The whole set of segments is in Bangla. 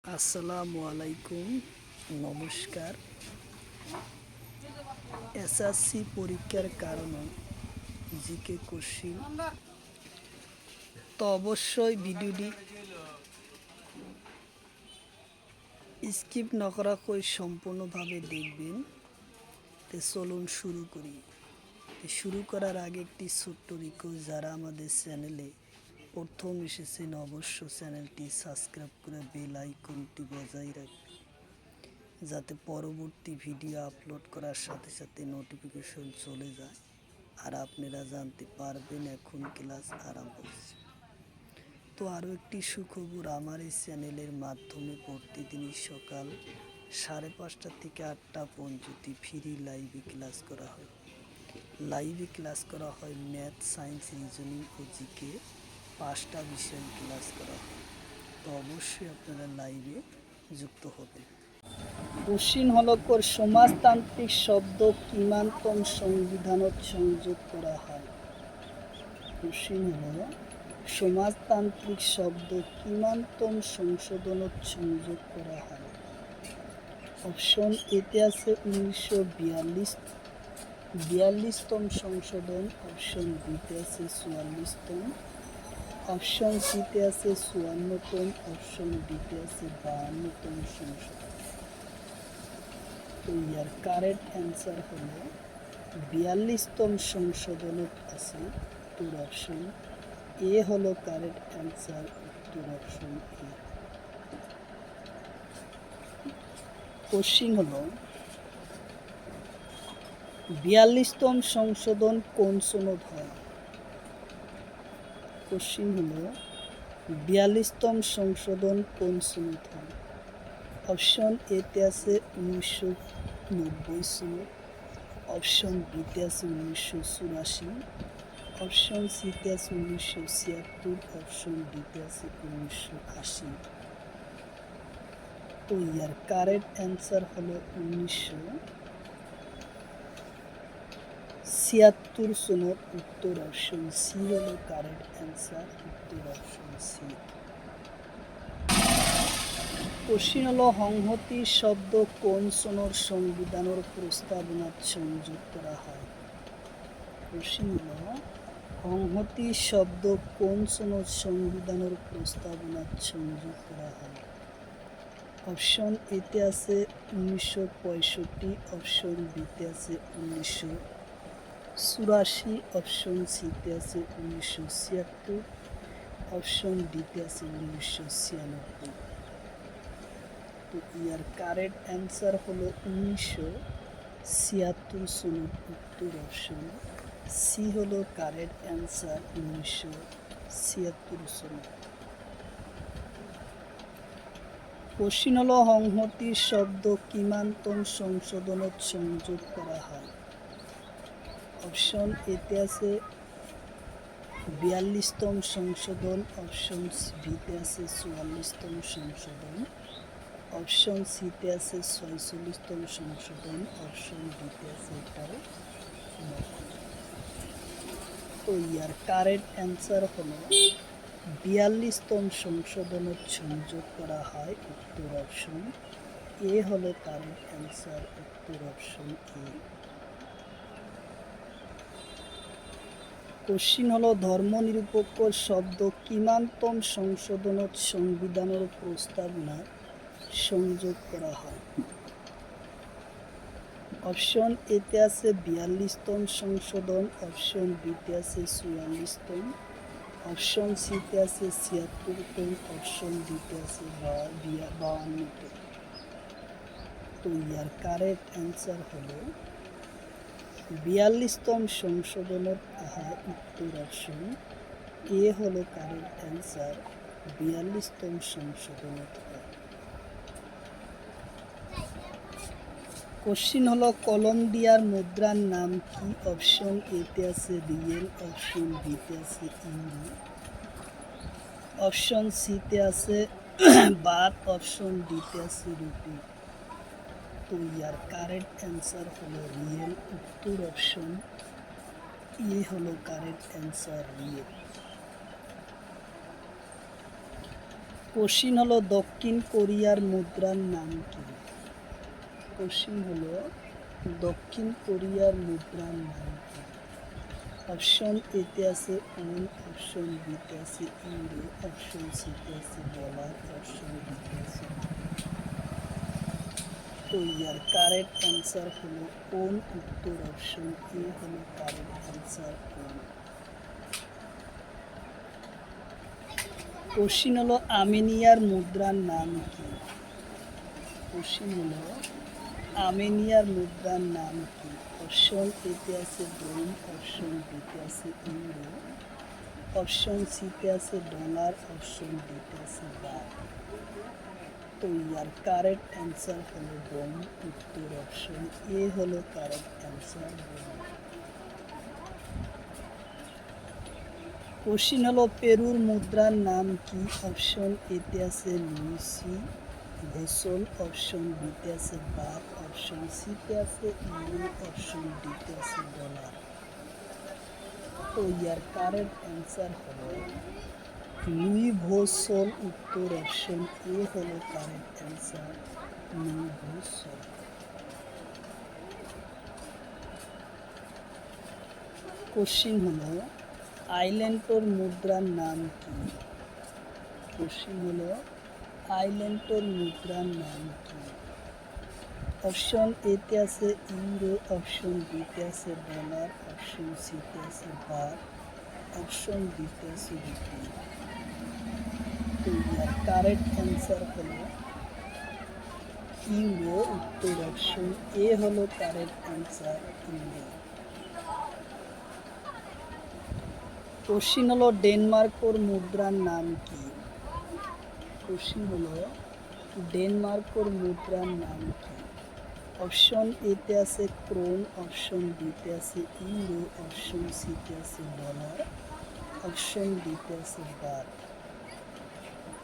আসসালামু আলাইকুম, নমস্কার। এসএসসি পরীক্ষার কারণে জিকে কোশ্চিন, তো অবশ্যই ভিডিওটি স্কিপ না করাকৈ সম্পূর্ণভাবে দেখবেন। তো চলুন শুরু করি। শুরু করার আগে একটি ছোট্ট রিকোয়েস্ট, যারা আমাদের চ্যানেলে প্রথম এসেছেন অবশ্যই চ্যানেলটি সাবস্ক্রাইব করে বেল আইকনটি বজায় রাখবেন, যাতে পরবর্তী ভিডিও আপলোড করার সাথে সাথে নোটিফিকেশন চলে যায় আর আপনারা জানতে পারবেন এখন ক্লাস আরম্ভ হচ্ছে। তো আরও একটি সুখবর, আমার এই চ্যানেলের মাধ্যমে প্রতিদিনই সকাল 5:30 থেকে 8টা পর্যন্ত ফ্রি লাইভে ক্লাস করা হয়। ম্যাথ, সায়েন্স, রিজনিং ও জিকে 5টা বিষয় ক্লাস করা হয়। তো অবশ্যই আপনারা লাইভে যুক্ত হবেন। কোশ্চিন হলো সমাজতান্ত্রিক শব্দ কিমান্তম সংবিধানত সংযোগ করা হয়। কোশ্চিন হলো সমাজতান্ত্রিক শব্দ কিমান্তম সংশোধনত সংযোগ করা হয়। অপশন এতে আছে 1942তম সংশোধন, অপশন বিতে আছে 44তম, অপশন সিতে আছে 54তম, অপশন ডিতে আছে 52তম সংশোধন। তো ইয়ার কারেক্ট অ্যান্সার হলো 42তম সংশোধনত আছে উত্তর অপশন এ হলো কারেক্ট অ্যান্সার, উত্তর অপশন এ। কোশ্চিন হলো 42তম সংশোধন কোন সনদ হয়? কোশ্চিন হলো 42তম সংশোধন কোন সনদ হয়? অপশন এতে আছে 1990 সনদ, অপশন বিতে আছে 1984, অপশন সিতে আছে 1976, অপশন ডিতে আছে 1980। তো ইয়ার কারেক্ট অ্যান্সার হলো 1976 সনদ, উত্তর অপশন সি হলো কারেক্ট অ্যান্সার, উত্তর অপশন সি। কোশ্চিন হলো সংহতি শব্দ কোন সনের সংবিধানের প্রস্তাবনাত সংযোগ করা হয়? কোশ্চিন হলো সংহতি শব্দ কোন সনের সংবিধানের প্রস্তাবনাত সংযোগ করা হয়? অপশন এতে আছে 1965, অপশন বিতে আছে 1984, অপশন সিতে আছে 1976, অপশন ডিতে আছে 1996। তো ইয়ার কারেক্ট অ্যান্সার হলো 1976 সনদ, উত্তর অপশন সি হলো কারেক্ট অ্যান্সার, 1976 সনদ। কোশ্চিন হলো সংহতি শব্দ কিমান্তম সংশোধনত সংযোগ করা হয়? অপশন এতে আছে 42তম সংশোধন, অপশন বিতে আছে 44তম সংশোধন, অপশন সিতে আছে 46তম সংশোধন, অপশন ডিতে আছে এটাও। তো ইয়ার কারেক্ট অ্যান্সার হলো 42তম সংশোধনত সংযোগ করা হয়, উত্তর অপশন এ হলো কারেক্ট অ্যান্সার, উত্তর অপশন এ। কোশ্চিন হলো ধর্মনিরপেক্ষ শব্দ কিমান্তম সংশোধনত সংবিধানের প্রস্তাবনা সংযোগ করা হয়? অপশন এতে আছে 42তম সংশোধন, অপশন বিতে আছে 44তম, অপশন সিতে আছে 76তম, অপশন ডিতে আছে 52তম। তো ইয়ার কারেক্ট অ্যান্সার হলো 42তম সংশোধনের উত্তর অপশন এ হলো কারেক্ট অ্যান্সার, 42তম সংশোধনের। কোশ্চিন হলো কলম্বিয়ার মুদ্রার নাম কি? অপশন এতে আছে রিয়েল, অপশন বিতে আছে ইউরো, অপশন সিতে আছে বাত, অপশন ডিতে আছে রুপি। তো ইয়ার কারেক্ট অ্যান্সার হলো রিয়েল, উত্তর অপশন এ হলো কারেক্ট অ্যান্সার, রিয়েল। কোশ্চিন হলো দক্ষিণ কোরিয়ার মুদ্রার নাম কি? কোশ্চিন হলো দক্ষিণ কোরিয়ার মুদ্রার নাম কি? অপশন এতে আছে ওন, অপশন বিতে আছে ইউরো, অপশন সিতে আছে ডলার, অপশন ডিতে আছে। তো ইয়ার কারেক্ট অ্যান্সার হলো ওন। উত্তর অপশন এ হলো কারেক্ট অ্যান্সার ওন। কোশ্চিন হলো আর্মেনিয়ার মুদ্রার নাম কি? কোশ্চিন হলো আর্মেনিয়ার মুদ্রার নাম কি? অপশন এতে আছে ব্রোন, অপশন বিতে আছে ইউরো, অপশন সিতে আছে ডলার, অপশন ডিতে আছে বাট। তো ইয়ার কারেক্ট অ্যান্সার হলো ব্রোন। উত্তর অপশন এ হলো কারেক্ট অ্যান্সার ব্রোন। কোশ্চিন হলো পেরুর মুদ্রার নাম কি? অপশন এতে আছে লুইসি ভেসল, অপশন বিতে আছে বাট, অপশন সিতে আছে ইউরো, অপশন ডিতে আছে ডলার। তো ইয়ার কারেক্ট অ্যান্সার হলো লুই ভোসল। উত্তর অপশন এ হলো কারেক্ট অ্যান্সার লুই ভোসল। কোশ্চিন হলো আইল্যান্ডটোর মুদ্রার নাম কি? কোশ্চিন হলো আইল্যান্ডটোর মুদ্রার নাম কি? অপশন এতে আছে ইউরো, অপশন বিতে আছে ডলার, অপশন সিতে আছে বাট, অপশন ডিতে আছে রুপি। তো ইয়ার কারেক্ট অ্যান্সার হলো ইউরো। উত্তর অপশন এ হলো কারেক্ট অ্যান্সার ইউরো। কোশ্চিন হলো ডেনমার্কর মুদ্রার নাম কি? কোশ্চিন হলো ডেনমার্কর মুদ্রার নাম কি? অপশন এতে আছে ক্রোন, অপশন বিতে আছে ইউরো, অপশন সিতে আছে ডলার, অপশন ডিতে আছে বাট।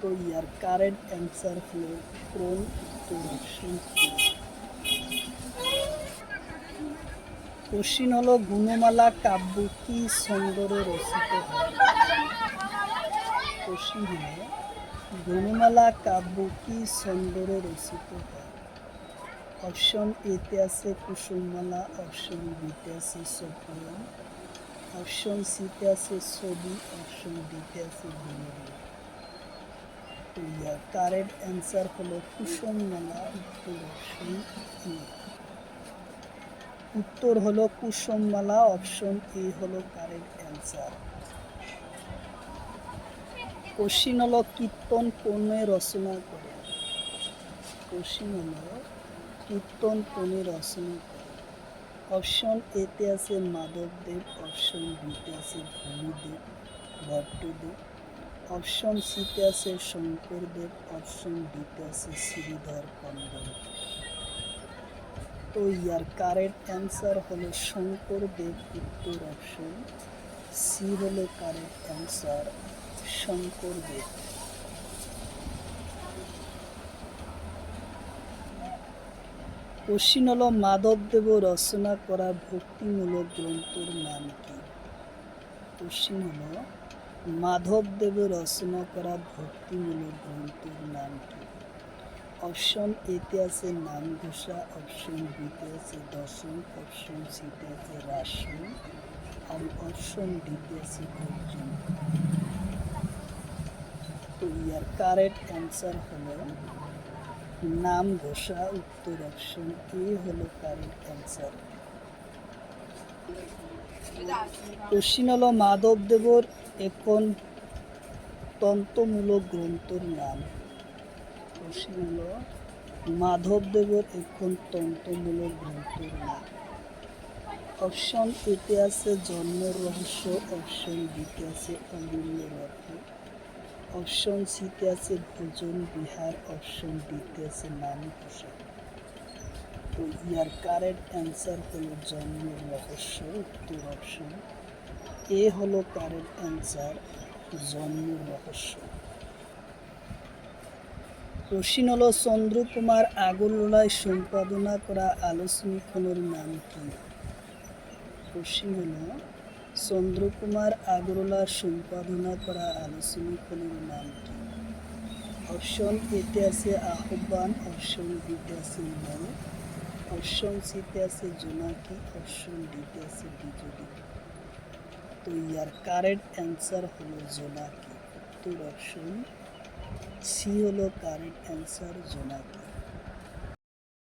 তো ইয়ার কারেক্ট অ্যান্সার হলো ক্রোন। উত্তর অপশন এ। কোশ্চিন হলো গুণমালা কাব্য কি ছন্দরে রচিত হয়? কোশ্চিন হলো গুণমালা কাব্য কি ছন্দরে রচিত হয়? অপশন এতে আছে কুসুমমালা, অপশন বিতে আছে সপয়ন, অপশন সিতে আছে ছবি, অপশন ডিতে আছে বিনোদন। তো ইয়ার কারেক্ট অ্যান্সার হলো কুসুমমালা। উত্তর অপশন এ। উত্তর হলো কুসুমমালা, অপশন এ হলো কারেক্ট অ্যান্সার। কোশ্চিন হলো কীর্তন কোনে রচনা করেন? কোশ্চিন হলো কীর্তন কোনে রচনা করেন? অপশন এতে আছে মাধবদেব, অপশন বিতে আছে ভূমিদেব ভট্টদেব, অপশন সিতে আছে শঙ্করদেব, অপশন ডিতে আছে শ্রীধর কন্দল। তো ইয়ার কারেক্ট অ্যান্সার হলো শঙ্করদেব। উত্তর অপশন সি হলো কারেক্ট অ্যান্সার শঙ্করদেব। কোশ্চিন হলো মাধবদেব রচনা করা ভক্তিমূলক গ্রন্থের নাম কি? কোশ্চিন হলো মাধবদেব রচনা করা ভক্তিমূলক গ্রন্থের নাম কি? অপশন এতে আছে নামঘোষা, অপশন বিতে আছে দশম, অপশন সিতে আছে রাসম, আর অপশন ডিতে আছে অর্জুন। তো ইয়ার কারেক্ট অ্যান্সার হলো নামঘোষা। উত্তর অপশন এ হলো কারেক্ট অ্যান্সার। কোশ্চিন হলো মাধবদেবর এখন তন্ত্রমূলক গ্রন্থের নাম। কোশ্চিন হলো মাধবদেবর এখন তন্ত্রমূলক গ্রন্থের নাম। অপশন এতে আছে জন্মের রহস্য, অপশন বিতে আছে অমূল্য রত্ন, অপশন সিতে আছে ভোজন বিহার, অপশন ডিতে আছে নামঘোষা। তো ইয়ার কারেক্ট অ্যান্সার হলো জন্মের রহস্য। উত্তর অপশন এ হলো কারেক্ট অ্যান্সার জন্মের রহস্য। কোশ্চিন হলো চন্দ্রকুমার আগরওয়ালায় সম্পাদনা করা আলোচনীখনের নাম কি? কোশ্চিন হলো চন্দ্রকুমার আগরওয়ালার সম্পাদনা করা আলোচনীখনের নাম কি? অপশন এতে আছে আহ্বান, অপশন বিতে আছে মৌ, অপশন সিতে আছে জোনাকি, অপশন ডিতে আছে বিজলি। তো ইয়ার কারেক্ট অ্যান্সার হলো জোনাকি। উত্তর অপশন সি হলো কারেক্ট অ্যান্সার, জোনাকি।